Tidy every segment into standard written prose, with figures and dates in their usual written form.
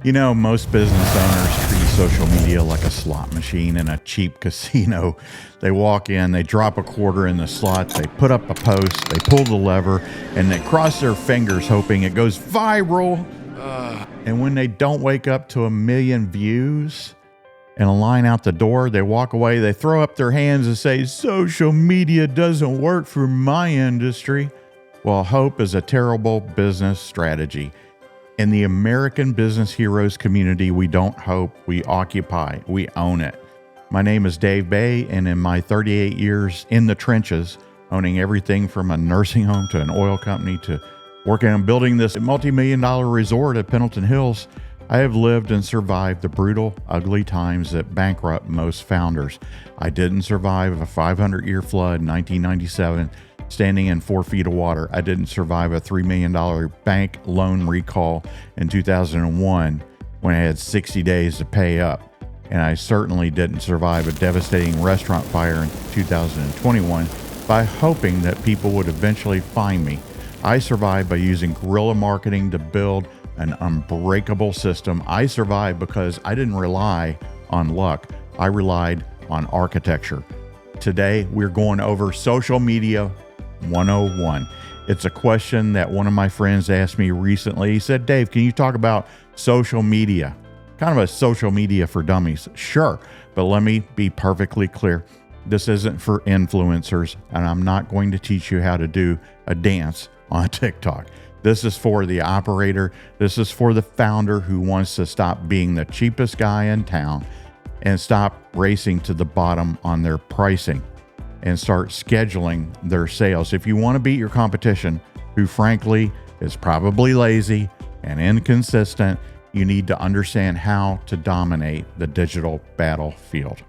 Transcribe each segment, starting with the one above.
Most business owners treat social media like a slot machine in a cheap casino. They walk in, they drop a quarter in the slot, they put up a post, they pull the lever, and they cross their fingers hoping it goes viral. And when they don't wake up to 1 million views and a line out the door, they walk away, they throw up their hands and say, social media doesn't work for my industry. Well, hope is a terrible business strategy. In the American Business Heroes community, we don't hope, we occupy, we own it. My name is Dave Bay, and in my 38 years in the trenches, owning everything from a nursing home to an oil company to working on building this multi-million-dollar resort at Pendleton Hills, I have lived and survived the brutal, ugly times that bankrupt most founders. I didn't survive a 500-year flood in 1997, standing in 4 feet of water. I didn't survive a $3 million bank loan recall in 2001 when I had 60 days to pay up. And I certainly didn't survive a devastating restaurant fire in 2021 by hoping that people would eventually find me. I survived by using guerrilla marketing to build an unbreakable system. I survived because I didn't rely on luck. I relied on architecture. Today, we're going over social media 101. It's a question that one of my friends asked me recently. He said, Dave, can you talk about social media? Kind of a social media for dummies. Sure, but let me be perfectly clear. This isn't for influencers, and I'm not going to teach you how to do a dance on TikTok. This is for the operator. This is for the founder who wants to stop being the cheapest guy in town and stop racing to the bottom on their pricing and start scheduling their sales. If you want to beat your competition, who frankly is probably lazy and inconsistent, you need to understand how to dominate the digital battlefield.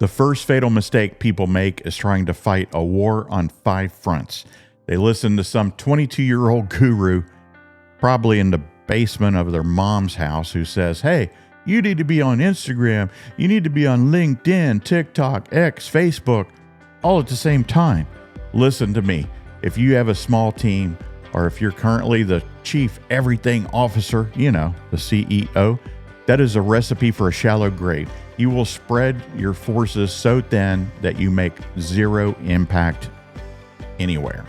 The first fatal mistake people make is trying to fight a war on 5 fronts. They listen to some 22-year-old guru, probably in the basement of their mom's house, who says, hey, you need to be on Instagram, you need to be on LinkedIn, TikTok, X, Facebook, all at the same time. Listen to me. If you have a small team, or if you're currently the chief everything officer, the CEO, that is a recipe for a shallow grave. You will spread your forces so thin that you make zero impact anywhere.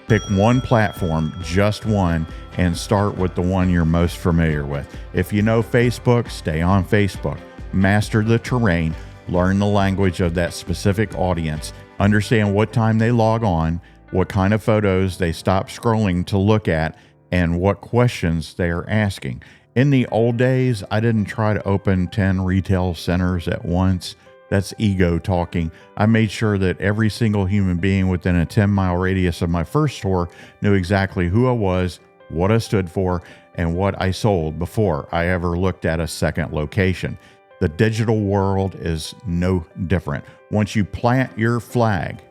Pick one platform, just one, and start with the one you're most familiar with. If you know Facebook, stay on Facebook. Master the terrain, learn the language of that specific audience, understand what time they log on, what kind of photos they stop scrolling to look at, and what questions they are asking. In the old days, I didn't try to open 10 retail centers at once. That's ego talking. I made sure that every single human being within a 10-mile radius of my first store knew exactly who I was, what I stood for, and what I sold before I ever looked at a second location. The digital world is no different. Once you plant your flag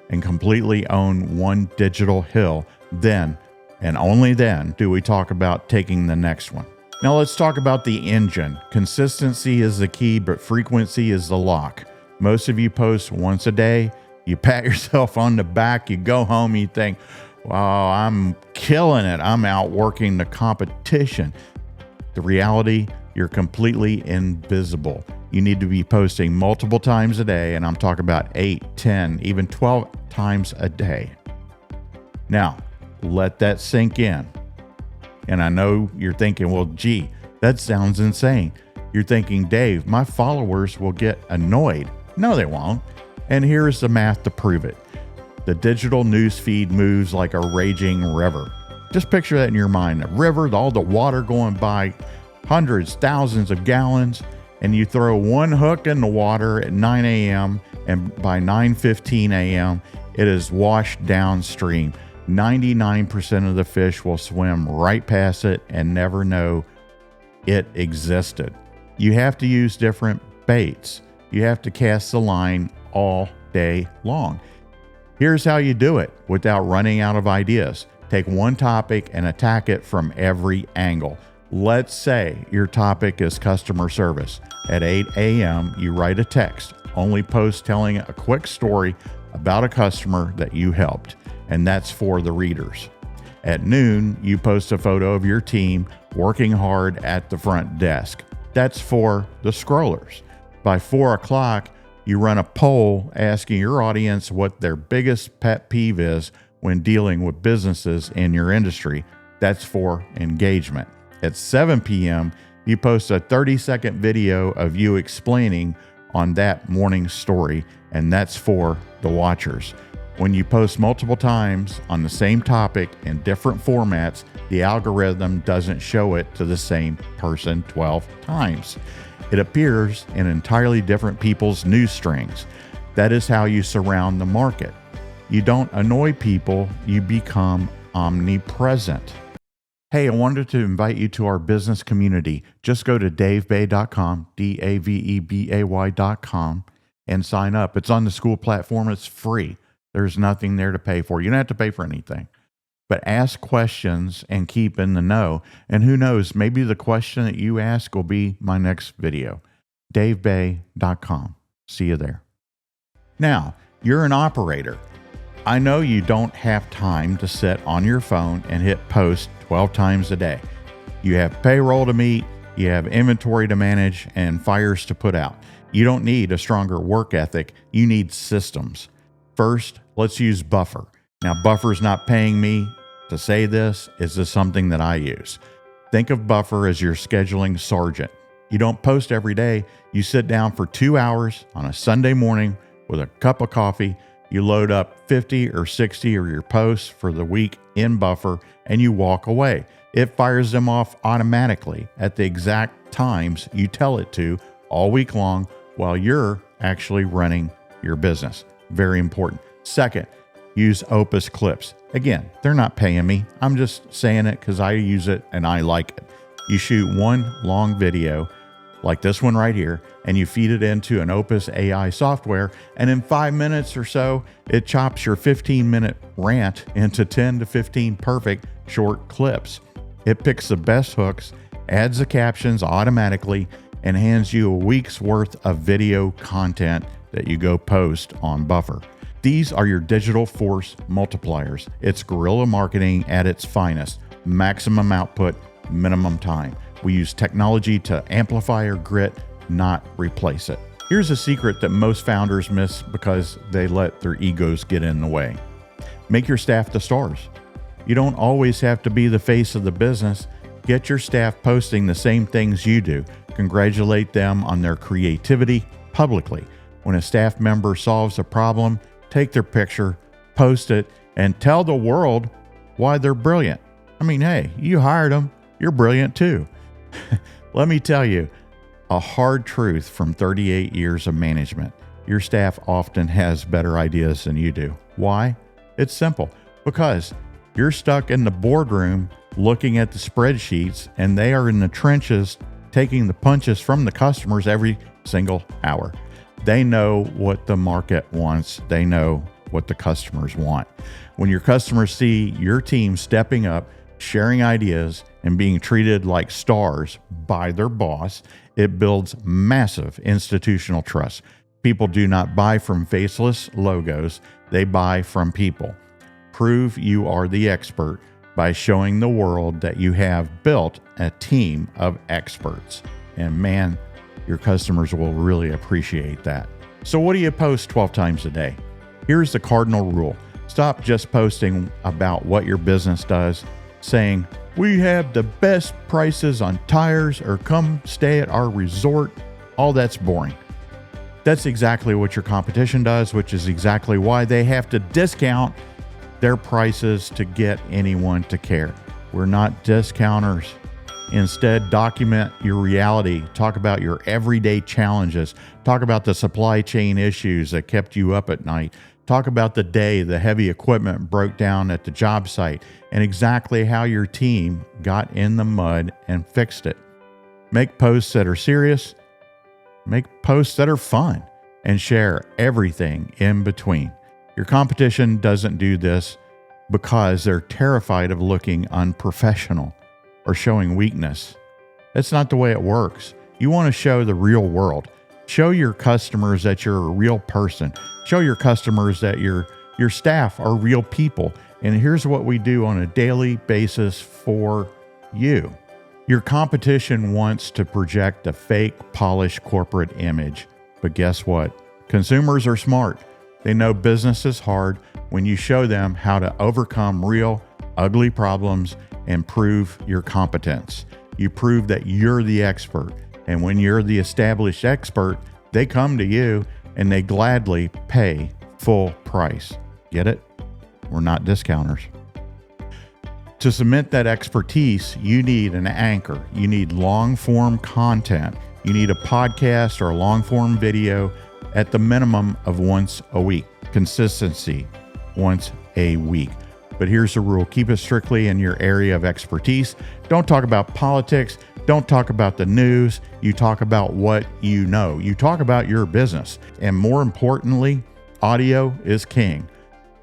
and completely own one digital hill, then, and only then, do we talk about taking the next one. Now let's talk about the engine. Consistency is the key, but frequency is the lock. Most of you post once a day, you pat yourself on the back, you go home, you think, wow, I'm killing it. I'm outworking the competition. The reality, you're completely invisible. You need to be posting multiple times a day, and I'm talking about 8, 10, even 12 times a day. Now, let that sink in. And I know you're thinking, well, gee, that sounds insane. You're thinking, Dave, my followers will get annoyed. No, they won't. And here's the math to prove it. The digital news feed moves like a raging river. Just picture that in your mind. A river, all the water going by, hundreds, thousands of gallons, and you throw one hook in the water at 9 a.m. and by 9:15 a.m., it is washed downstream. 99% of the fish will swim right past it and never know it existed. You have to use different baits. You have to cast the line all day long. Here's how you do it without running out of ideas. Take one topic and attack it from every angle. Let's say your topic is customer service. At 8 a.m., you write a text. Only post telling a quick story about a customer that you helped, and that's for the readers. At noon, you post a photo of your team working hard at the front desk. That's for the scrollers. By 4 o'clock, you run a poll asking your audience what their biggest pet peeve is when dealing with businesses in your industry. That's for engagement. At 7 p.m., you post a 30-second video of you explaining on that morning's story, and that's for the watchers. When you post multiple times on the same topic in different formats, the algorithm doesn't show it to the same person 12 times. It appears in entirely different people's news strings. That is how you surround the market. You don't annoy people, you become omnipresent. Hey, I wanted to invite you to our business community. Just go to davebay.com, davebay.com, and sign up. It's on the school platform. It's free. There's nothing there to pay for. You don't have to pay for anything. But ask questions and keep in the know. And who knows, maybe the question that you ask will be my next video. davebay.com. See you there. Now, you're an operator. I know you don't have time to sit on your phone and hit post 12 times a day. You have payroll to meet, you have inventory to manage, and fires to put out. You don't need a stronger work ethic. You need systems. First, let's use Buffer. Now, Buffer's not paying me to say this. It's just something that I use. Think of Buffer as your scheduling sergeant. You don't post every day. You sit down for 2 hours on a Sunday morning with a cup of coffee. You load up 50 or 60 of your posts for the week in Buffer, and you walk away. It fires them off automatically at the exact times you tell it to all week long while you're actually running your business. Very important. Second, use Opus Clips. Again, they're not paying me. I'm just saying it because I use it and I like it. You shoot one long video like this one right here, and you feed it into an Opus AI software, and in 5 minutes or so, it chops your 15-minute rant into 10 to 15 perfect short clips. It picks the best hooks, adds the captions automatically, and hands you a week's worth of video content that you go post on Buffer. These are your digital force multipliers. It's guerrilla marketing at its finest. Maximum output, minimum time. We use technology to amplify our grit, not replace it. Here's a secret that most founders miss because they let their egos get in the way. Make your staff the stars. You don't always have to be the face of the business. Get your staff posting the same things you do. Congratulate them on their creativity publicly. When a staff member solves a problem, take their picture, post it, and tell the world why they're brilliant. I mean, hey, you hired them. You're brilliant too. Let me tell you a hard truth from 38 years of management. Your staff often has better ideas than you do. Why? It's simple. Because you're stuck in the boardroom looking at the spreadsheets, and they are in the trenches taking the punches from the customers every single hour. They know what the market wants. They know what the customers want. When your customers see your team stepping up, sharing ideas, and being treated like stars by their boss, it builds massive institutional trust. People do not buy from faceless logos. They buy from people. Prove you are the expert by showing the world that you have built a team of experts. And man, your customers will really appreciate that. So what do you post 12 times a day? Here's the cardinal rule. Stop just posting about what your business does, saying, we have the best prices on tires, or come stay at our resort. All that's boring. That's exactly what your competition does, which is exactly why they have to discount their prices to get anyone to care. We're not discounters. Instead, document your reality. Talk about your everyday challenges. Talk about the supply chain issues that kept you up at night. Talk about the day the heavy equipment broke down at the job site and exactly how your team got in the mud and fixed it. Make posts that are serious, make posts that are fun, and share everything in between. Your competition doesn't do this because they're terrified of looking unprofessional or showing weakness. That's not the way it works. You want to show the real world. Show your customers that you're a real person. Show your customers that your staff are real people. And here's what we do on a daily basis for you. Your competition wants to project a fake, polished corporate image. But guess what? Consumers are smart. They know business is hard when you show them how to overcome real, ugly problems and prove your competence. You prove that you're the expert. And when you're the established expert, they come to you and they gladly pay full price. Get it? We're not discounters. To cement that expertise, you need an anchor. You need long-form content. You need a podcast or a long-form video at the minimum of once a week. Consistency, once a week. But here's the rule. Keep it strictly in your area of expertise. Don't talk about politics. Don't talk about the news. You talk about what you know. You talk about your business. And more importantly, audio is king.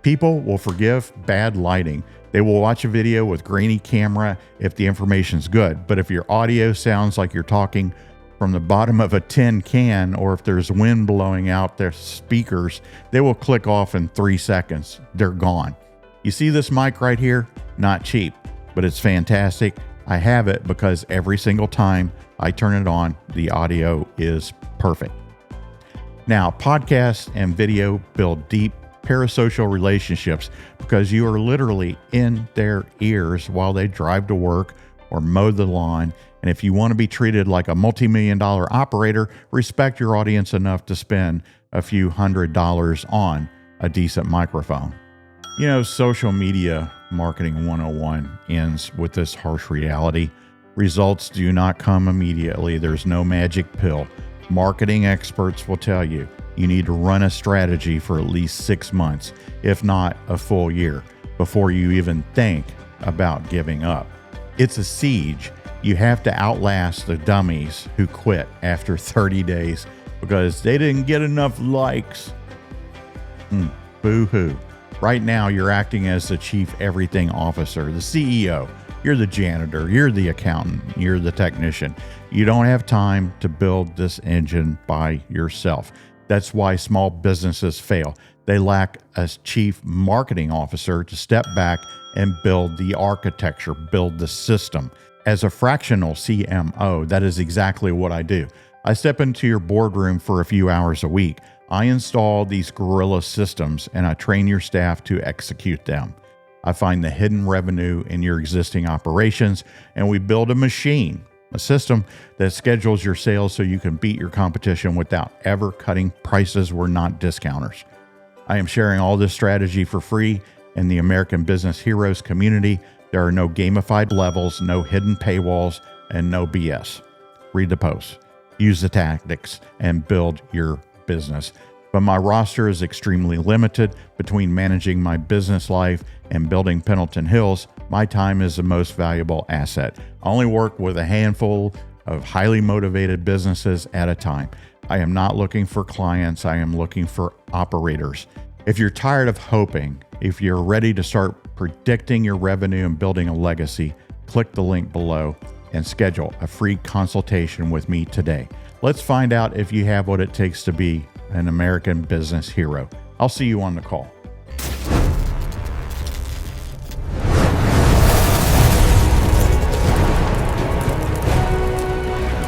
People will forgive bad lighting. They will watch a video with grainy camera if the information's good. But if your audio sounds like you're talking from the bottom of a tin can, or if there's wind blowing out their speakers, they will click off in 3 seconds. They're gone. You see this mic right here? Not cheap, but it's fantastic. I have it because every single time I turn it on, the audio is perfect. Now, podcasts and video build deep parasocial relationships because you are literally in their ears while they drive to work or mow the lawn. And if you want to be treated like a multi-million-dollar operator, respect your audience enough to spend a few $100s on a decent microphone. You know, social media marketing 101 ends with this harsh reality. Results do not come immediately. There's no magic pill. Marketing experts will tell you need to run a strategy for at least 6 months, if not a full year, before you even think about giving up. It's a siege. You have to outlast the dummies who quit after 30 days because they didn't get enough likes. Boo-hoo. Right now, you're acting as the chief everything officer, the CEO. You're the janitor, you're the accountant, you're the technician. You don't have time to build this engine by yourself. That's why small businesses fail. They lack a chief marketing officer to step back and build the architecture, build the system. As a fractional CMO, that is exactly what I do. I step into your boardroom for a few hours a week. I install these guerrilla systems and I train your staff to execute them. I find the hidden revenue in your existing operations and we build a machine, a system that schedules your sales so you can beat your competition without ever cutting prices. We're not discounters. I am sharing all this strategy for free in the American Business Heroes community. There are no gamified levels, no hidden paywalls, and no BS. Read the posts, use the tactics, and build your business. But my roster is extremely limited. Between managing my business life and building Pendleton Hills, my time is the most valuable asset. I only work with a handful of highly motivated businesses at a time. I am not looking for clients. I am looking for operators. If you're tired of hoping, if you're ready to start predicting your revenue and building a legacy, click the link below and schedule a free consultation with me today. Let's find out if you have what it takes to be an American business hero. I'll see you on the call.